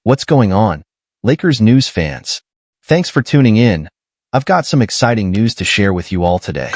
What's going on, Lakers news fans? Thanks for tuning in. I've got some exciting news to share with you all today.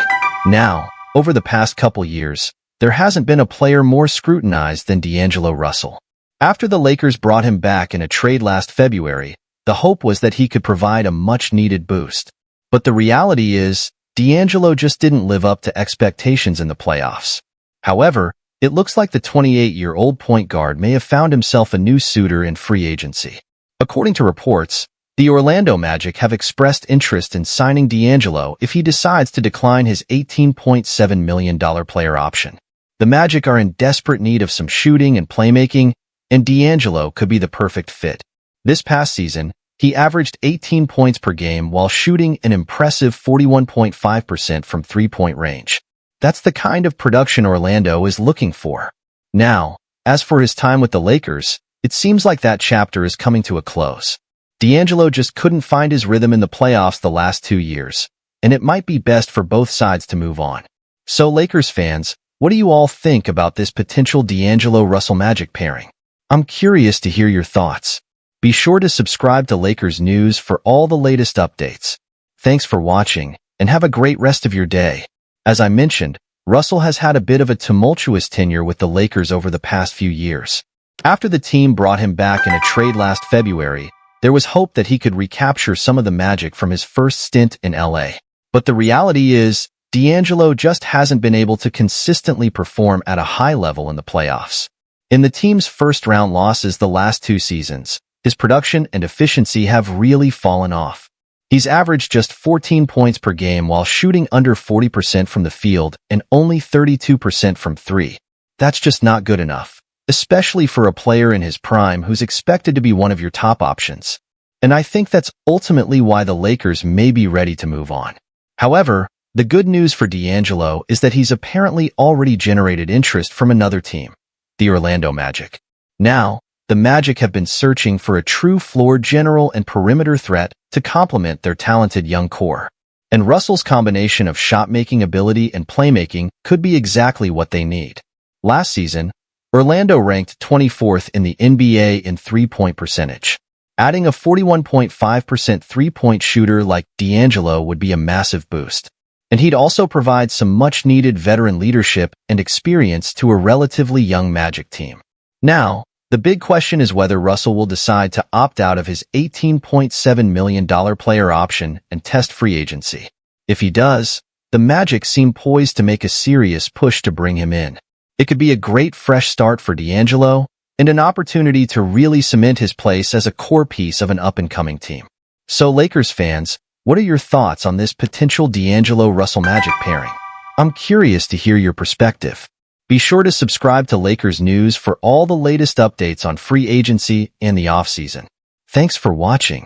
Now, over the past couple years, there hasn't been a player more scrutinized than D'Angelo Russell. After the Lakers brought him back in a trade last February, the hope was that he could provide a much-needed boost. But the reality is, D'Angelo just didn't live up to expectations in the playoffs. However, it looks like the 28-year-old point guard may have found himself a new suitor in free agency. According to reports, the Orlando Magic have expressed interest in signing D'Angelo if he decides to decline his $18.7 million player option. The Magic are in desperate need of some shooting and playmaking, and D'Angelo could be the perfect fit. This past season, he averaged 18 points per game while shooting an impressive 41.5% from three-point range. That's the kind of production Orlando is looking for. Now, as for his time with the Lakers, it seems like that chapter is coming to a close. D'Angelo just couldn't find his rhythm in the playoffs the last 2 years, and it might be best for both sides to move on. So Lakers fans, what do you all think about this potential D'Angelo-Russell Magic pairing? I'm curious to hear your thoughts. Be sure to subscribe to Lakers News for all the latest updates. Thanks for watching, and have a great rest of your day. As I mentioned, Russell has had a bit of a tumultuous tenure with the Lakers over the past few years. After the team brought him back in a trade last February, there was hope that he could recapture some of the magic from his first stint in LA. But the reality is, D'Angelo just hasn't been able to consistently perform at a high level in the playoffs. In the team's first-round losses the last 2 seasons, his production and efficiency have really fallen off. He's averaged just 14 points per game while shooting under 40% from the field and only 32% from 3. That's just not good enough, especially for a player in his prime who's expected to be one of your top options. And I think that's ultimately why the Lakers may be ready to move on. However, the good news for D'Angelo is that he's apparently already generated interest from another team, the Orlando Magic. Now, the Magic have been searching for a true floor general and perimeter threat to complement their talented young core. And Russell's combination of shot-making ability and playmaking could be exactly what they need. Last season, Orlando ranked 24th in the NBA in three-point percentage. Adding a 41.5% three-point shooter like D'Angelo would be a massive boost. And he'd also provide some much-needed veteran leadership and experience to a relatively young Magic team. Now, the big question is whether Russell will decide to opt out of his $18.7 million player option and test free agency. If he does, the Magic seem poised to make a serious push to bring him in. It could be a great fresh start for D'Angelo and an opportunity to really cement his place as a core piece of an up-and-coming team. So Lakers fans, what are your thoughts on this potential D'Angelo-Russell Magic pairing? I'm curious to hear your perspective. Be sure to subscribe to Lakers News for all the latest updates on free agency and the offseason. Thanks for watching.